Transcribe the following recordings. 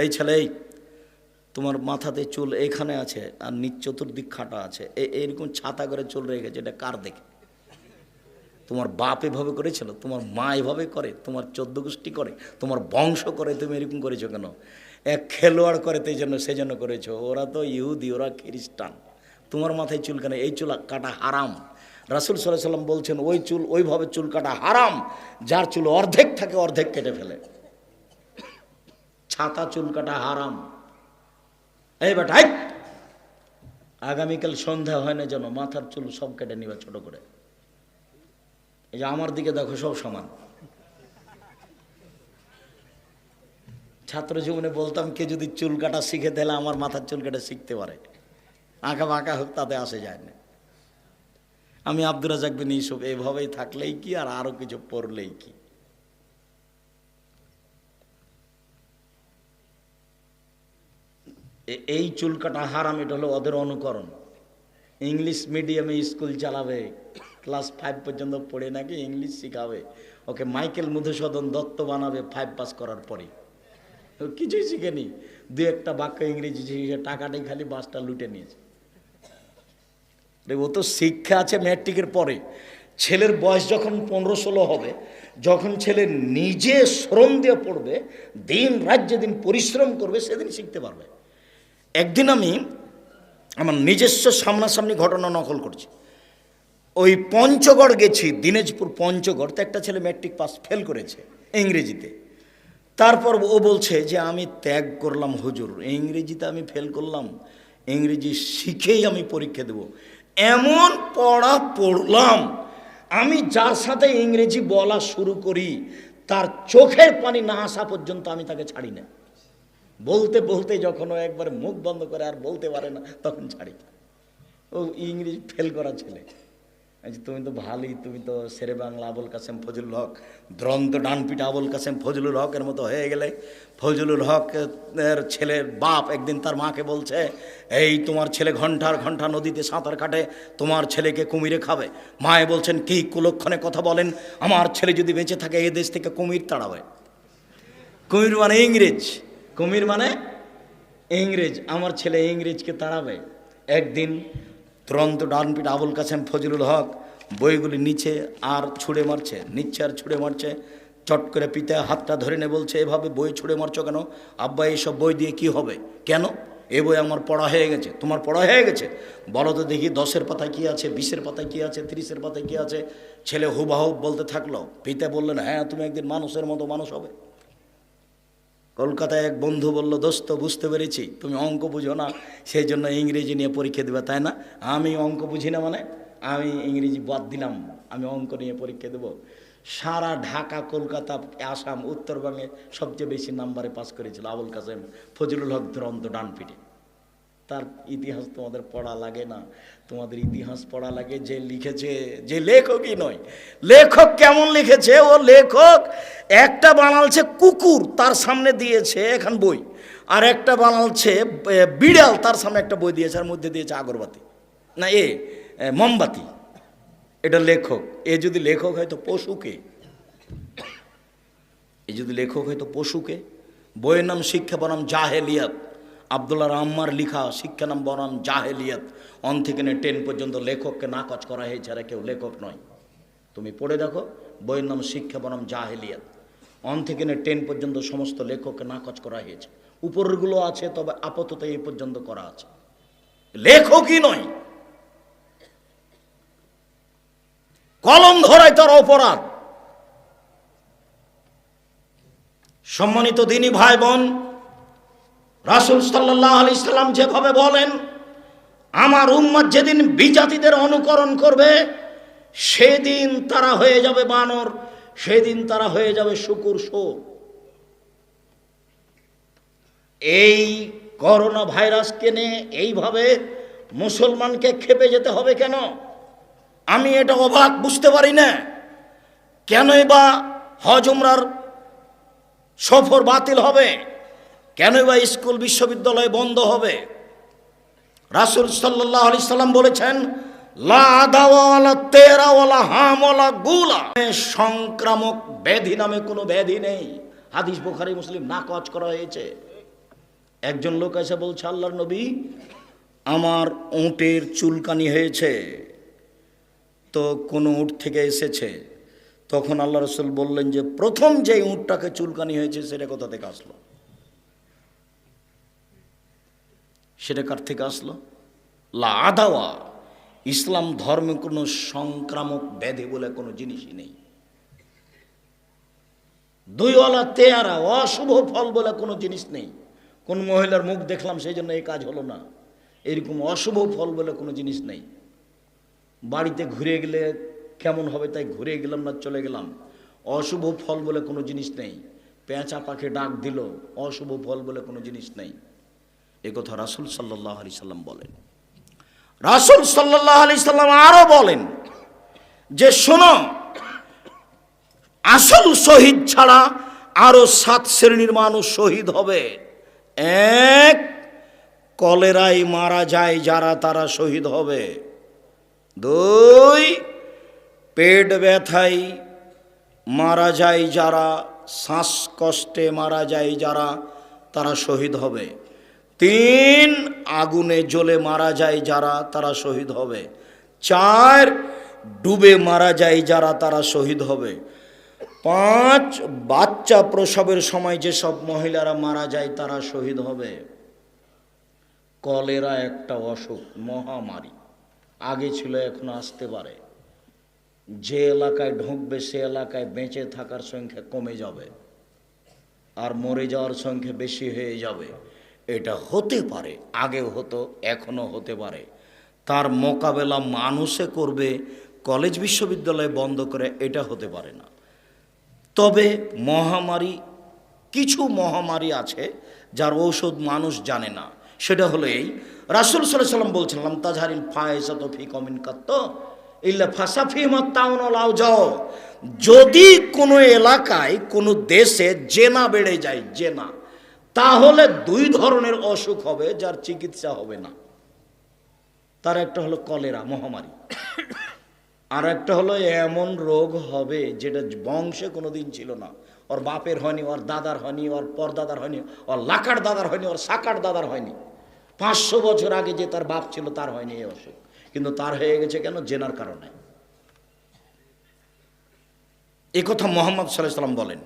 এই ছেলে, তোমার মাথাতে চুল এখানে আছে আর নিচ চতুর্দিক খাটা আছে, এইরকম ছাতা করে চুল রেখেছে, এটা কার দেখে? তোমার বাপ এভাবে করেছিল? তোমার মা এভাবে করে? তোমার 14 গোষ্ঠী করে? তোমার বংশ করে? তুমি এরকম করেছো কেন? এক খেলোয়াড় করে তো সেজন্য করেছো। ওরা তো ইহুদি, ওরা খ্রিস্টান। তোমার মাথায় চুল কেন? এই চুল কাটা হারাম। রাসূল সাল্লাল্লাহু আলাইহি ওয়াসাল্লাম বলছেন ওই চুল, ওইভাবে চুল কাটা হারাম যার চুল অর্ধেক থাকে অর্ধেক কেটে ফেলে। ছাতা চুল কাটা হারাম। এই বেটা, আগামীকাল সন্ধ্যা হয় না যেন মাথার চুল সব কেটে নিবা ছোট করে। এই যে আমার দিকে দেখো, সব সমান। ছাত্র জীবনে বলতাম কে যদি চুল কাটা শিখে তাহলে আমার মাথার চুল কাটা শিখতে পারে, আঁকা বাঁকা হোক তাতে আসে যায় না। আমি আব্দুর রাজ্জাক বিন ইউসুফ এভাবেই থাকলেই কি আর আরো কিছু পড়লেই কি। এই চুল কাটা হারাম, এটা হলো ওদের অনুকরণ। ইংলিশ মিডিয়ামে স্কুল চালাবে, ক্লাস 5 পর্যন্ত পড়ে নাকি ইংলিশ শিখাবে, ওকে মাইকেল মধুসূদন দত্ত বানাবে 5 পাস করার পরে। কিছুই শিখেনি, দু একটা বাক্য ইংরেজি শিখে টাকাটাই খালি বাসটা লুটে নিয়েছে। ও তো শিক্ষা আছে ম্যাট্রিকের পরে। ছেলের বয়স যখন 15-16 হবে, যখন ছেলে নিজে শ্রম দিয়ে পড়বে, দিন রাত যেদিন পরিশ্রম করবে সেদিন শিখতে পারবে। একদিন আমি আমার নিজস্ব সামনাসামনি ঘটনা নকল করছি। ওই পঞ্চগড় গেছি, দিনাজপুর পঞ্চগড়। তো একটা ছেলে ম্যাট্রিক পাস ফেল করেছে ইংরেজিতে। তারপর ও বলছে যে আমি ত্যাগ করলাম হুজুর, ইংরেজিতে আমি ফেল করলাম, ইংরেজি শিখেই আমি পরীক্ষা দেব। এমন পড়া পড়লাম, আমি যার সাথে ইংরেজি বলা শুরু করি তার চোখের পানি না আসা পর্যন্ত আমি তাকে ছাড়ি না। বলতে বলতে যখন ও একবার মুখ বন্ধ করে আর বলতে পারে না, তখন ছাড়ি। ও ইংরেজি ফেল করা ছেলে। তুমি তো ভালোই, তুমি তো শেরে বাংলা আবুল কাসেম ফজলুল হক, দ্রন্দ্ব ডানপিটা আবুল কাসেম ফজলুল হকের মতো হয়ে গেলে। ফজলুল হকের ছেলের বাপ একদিন তার মাকে বলছে, এই তোমার ছেলে ঘন্টার ঘন্টা নদীতে সাঁতার কাটে, তোমার ছেলেকে কুমিরে খাবে। মায়ে বলছেন কি কুলক্ষণে কথা বলেন, আমার ছেলে যদি বেঁচে থাকে এ দেশ থেকে কুমির তাড়াবে। কুমির মানে ইংরেজ, কুমির মানে ইংরেজ, আমার ছেলে ইংরেজকে তাড়াবে। একদিন দ্রন্দ্ব ডানপিট আবুল কাসেম ফজলুল হক বইগুলি নিচে আর ছুঁড়ে মারছে, নিচ্ছে আর ছুঁড়ে মারছে। চট করে পিতা হাতটা ধরে নে বলছে, এভাবে বই ছুঁড়ে মারছো কেন? আব্বা এইসব বই দিয়ে কি হবে? কেন? এ বই আমার পড়া হয়ে গেছে। তোমার পড়া হয়ে গেছে? বলো তো দেখি 10-এর পাতায় কী আছে, 20-এর পাতায় কী আছে, 30-এর পাতায় কী আছে। ছেলে হুবাহুব বলতে থাকলো। পিতা বললেন, হ্যাঁ তুমি একদিন মানুষের মতো মানুষ হবে। কলকাতায় এক বন্ধু বলল, দোস্ত বুঝতে পেরেছি তুমি অঙ্ক বুঝো না, সেই জন্য ইংরেজি নিয়ে পরীক্ষা দেবে, তাই না? আমি অঙ্ক বুঝি না মানে আমি ইংরেজি বাদ দিলাম, আমি অঙ্ক নিয়ে পরীক্ষা দেব। সারা ঢাকা, কলকাতা, আসাম, উত্তরবঙ্গে সবচেয়ে বেশি নাম্বারে পাস করেছিল আবুল কাসেম ফজলুল হক দ্রন্দ্ব ডানপিটে। তার ইতিহাস তোমাদের পড়া লাগে না, তোমাদের ইতিহাস পড়া লাগে যে লিখেছে, যে লেখকই নয়। লেখক কেমন লিখেছে? ও লেখক একটা বানালছে কুকুর, তার সামনে দিয়েছে এখন বই, আর একটা বানালছে বিড়াল, তার সামনে একটা বই দিয়েছে, আর মধ্যে দিয়েছে আগরবাতি না মোমবাতি। এটা লেখক। এ যদি লেখক হয় তো পশুকে, এ যদি লেখক হয় তো পশুকে। বইয়ের নাম শিক্ষা বনাম জাহেলিয়াত, আব্দুল্লাহ আম্মার লিখা শিক্ষা নাম বনাম জাহেলিয়াত। 1 থেকে 10 পর্যন্ত লেখককে নাকচ করা হয়েছে, আর কেউ লেখক নয়। তুমি পড়ে দেখো, বইয়ের নাম শিক্ষা বনাম জাহেলিয়াত। 1 থেকে 10 পর্যন্ত সমস্ত লেখককে নাকচ করা হয়েছে। উপরগুলো আছে, তবে আপাতত এই পর্যন্ত করা আছে, লেখকই নয়। কলম ধরায় তার অপরাধ। সম্মানিত দিনী ভাই বোন, রাসূল সাল্লাল্লাহু আলাইহি সাল্লাম যেভাবে বলেন, আমার উম্মত যেদিন বিজাতিদের অনুকরণ করবে সেদিন তারা হয়ে যাবে বানর, সেদিন তারা হয়ে যাবে শুকুর শোর। এই করোনা ভাইরাসকে নিয়ে এইভাবে মুসলমানকে খেপে যেতে হবে কেন? আমি এটা অবাক বুঝতে পারি না। কেনই বা হজ উমরার সফর বাতিল হবে? কেনই বা স্কুল বিশ্ববিদ্যালয় বন্ধ হবে? রাসূল সাল্লাল্লাহু আলাইহি সাল্লাম বলেছেন, লা আদাওয়া ওয়ালা তেরা ওয়ালা হাম ওয়ালা গুলা, সংক্রামক ব্যাধি নামে কোনো ব্যাধি নেই। হাদিস বুখারী মুসলিম নাকচ করা হয়েছে। একজন লোক এসে বলছে, আল্লাহর নবী, আমার উটের চুলকানি হয়েছে, তো কোন উট থেকে এসেছে? তখন আল্লাহ রসুল বললেন যে প্রথম যে উটটাকে চুলকানি হয়েছে সেটা কোথা থেকে আসলো? সেটা কার থেকে আসলো? লা আদাওয়া, ইসলাম ধর্মে কোনো সংক্রামক ব্যাধি বলে কোনো জিনিসই নেই। দুইওয়ালা তেয়ারা, অশুভ ফল বলে কোনো জিনিস নেই। কোন মহিলার মুখ দেখলাম সেই জন্য এই কাজ হলো না, এরকম অশুভ ফল বলে কোনো জিনিস নেই। বাড়িতে ঘুরে গেলে কেমন হবে তাই ঘুরে গেলাম না চলে গেলাম, অশুভ ফল বলে কোনো জিনিস নেই। পেঁচা পাখি ডাক দিল, অশুভ ফল বলে কোনো জিনিস নেই। এ কথা রাসূল সাল্লাল্লাহু আলাইহি সাল্লাম বলেন। রাসূল সাল্লাল্লাহু আলাইহি সাল্লাম আরো বলেন যে শোনো, আসল শহীদ ছাড়া আরো 7 শ্রেণীর মানুষ শহীদ হবে। 1, কলেরায় মারা যায় যারা, তারা শহীদ হবে। 2, পেট ব্যথায় মারা যায় যারা, শ্বাসকষ্টে মারা যায় যারা, তারা শহীদ হবে। 3, আগুনে জ্বলে মারা যায় যারা, তারা শহীদ হবে। 4, ডুবে মারা যায় যারা, তারা শহীদ হবে। 5, বাচ্চা প্রসবের সময় যেসব মহিলারা মারা যায় তারা শহীদ হবে। কলেরা একটা অসুখ, মহামারী, আগে ছিল এখন আসতে পারে। যে এলাকায় ঢুকবে সে এলাকায় বেঁচে থাকার সংখ্যা কমে যাবে আর মরে যাওয়ার সংখ্যা বেশি হয়ে যাবে। এটা হতে পারে, আগেও হতো, এখনো হতে পারে। তার মোকাবেলা মানুষে করবে, কলেজ বিশ্ববিদ্যালয় বন্ধ করে এটা হতে পারে না। তবে মহামারী, কিছু মহামারী আছে যার ঔষধ মানুষ জানে না। সেটা হলো এই, রাসূল সাল্লাল্লাহু আলাইহি সাল্লাম বলছিলাম, তাজহারিল ফায়সাতু ফি কওমিন কাত্ত ইল্লা ফাসাফি মাত্তাউনাও যাও। যদি কোনো এলাকায়, কোনো দেশে জেনা বেড়ে যায়, জেনা, তাহলে 2 ধরনের অসুখ হবে যার চিকিৎসা হবে না। তার একটা হলো কলেরা, মহামারী, আর একটা হলো এমন রোগ হবে যেটা বংশে কোনোদিন ছিল না, ওর বাপের হয়নি, ওর দাদার হয়নি, ওর পরদাদার হয়নি, ওর লাকার দাদার হয়নি, ওর সাকার দাদার হয়নি। 500 বছর আগে যে তার বাপ ছিল তার হয়নি এই অসুখ, কিন্তু তার হয়ে গেছে কেন? জেনার কারণে। এ কথা মুহাম্মদ সাল্লাল্লাহু আলাইহি সাল্লাম বলেন।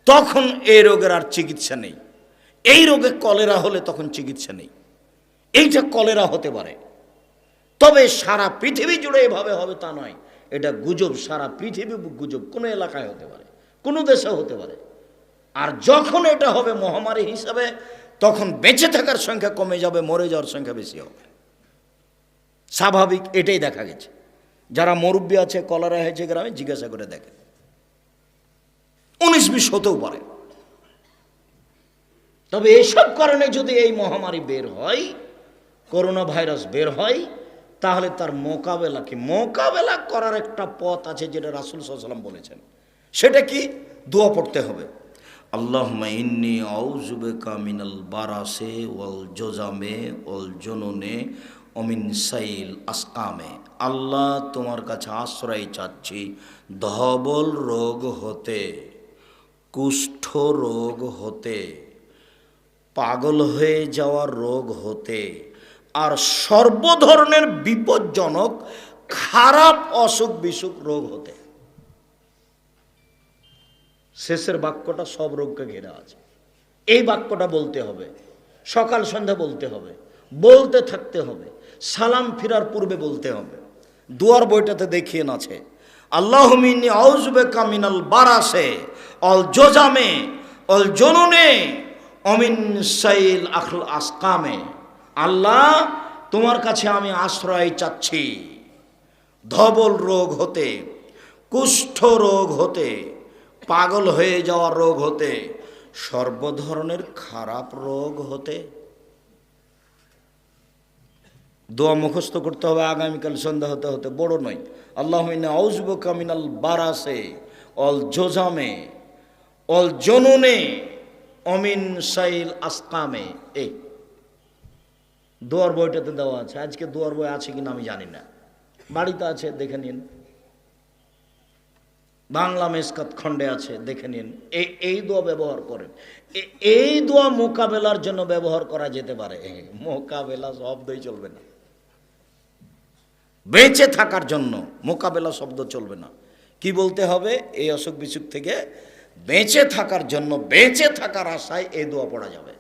তখন এই রোগের আর চিকিৎসা নেই। এই রোগে কলেরা হলে তখন চিকিৎসা নেই। এইটা কলেরা হতে পারে, তবে সারা পৃথিবী জুড়ে এভাবে হবে তা নয়। এটা গুজব, সারা পৃথিবী গুজব, কোনো এলাকায় হতে পারে, কোনো দেশে হতে পারে। আর যখন এটা হবে মহামারী হিসাবে, তখন বেঁচে থাকার সংখ্যা কমে যাবে, মরে যাওয়ার সংখ্যা বেশি হবে। স্বাভাবিক, এটাই দেখা গেছে। যারা মুরব্বী আছে, কলেরা হয়েছে গ্রামে, জিজ্ঞাসা করে দেখেন, 19-20 হতেও পারে। তবে এইসব কারণে যদি এই মহামারী বের হয়, করোনা ভাইরাস বের হয়, তাহলে তার মোকাবেলা কি? মোকাবেলা করার একটা পথ আছে যেটা রাসূল সাল্লাল্লাহু আলাইহি ওয়াসাল্লাম বলেছেন। সেটা কি? দোয়া পড়তে হবে, আল্লাহুম্মা ইন্নী আউযু বিকা মিনাল বারাসে ওয়াল জুজামে ওয়াল জুনুনে ওয়া মিন সাইল আসকামে। আল্লাহ, তোমার কাছে আশ্রয় চাচ্ছি ধবল রোগ হতে, কুষ্ঠ রোগ হতে, পাগল হয়ে যাওয়ার রোগ হতে, আর সর্ব ধরনের বিপজ্জনক খারাপ অসুখ বিসুখ রোগ হতে। শেষের বাক্যটা সব রোগকে ঘেরা আছে। এই বাক্যটা বলতে হবে, সকাল সন্ধ্যা বলতে হবে, বলতে থাকতে হবে, সালাম ফিরার পূর্বে বলতে হবে। দুয়ার বইটাতে দেখিয়ে আছে, আল্লাহুম্মা ইন্নী আউযু বিকা মিনাল বারাসে ওয়াল জুজামে ওয়াল জুনুনে ওয়া মিন সাইল আসকামে। আল্লাহ, তোমার কাছে আমি আশ্রয় চাচ্ছি ধবল রোগ হতে, কুষ্ঠ রোগ হতে, পাগল হয়ে যাওয়ার রোগ হতে, সর্ব ধরনের খারাপ রোগ হতে। দোয়া মুখস্থ করতে হবে, আগামীকাল সন্ধ্যা হতে হতে, বড় নয়। আল্লাহুম্মা ইন্নী আউযু বিকা মিনাল বারাসে ওয়াল জুজামে ওয়াল জুনুনে ওয়া মিন সাইল আসকামে। এই দোয়ার বইটাতে দেওয়া আছে। আজকে দোয়ার বই আছে কিনা আমি জানি না, বাড়িতে আছে, দেখে নিন। বাংলা মেসকাত খণ্ডে আছে, দেখে নিন। এই দোয়া ব্যবহার করেন। এই দোয়া মোকাবেলার জন্য ব্যবহার করা যেতে পারে। মোকাবেলা শব্দই চলবে না, বেঁচে থাকার জন্য মোকাবেলা শব্দ চলবে না। কি বলতে হবে? এই অসুখ বিসুখ থেকে বেঁচে থাকার জন্য, বেঁচে থাকার আশায় এই দোয়া পড়া যাবে।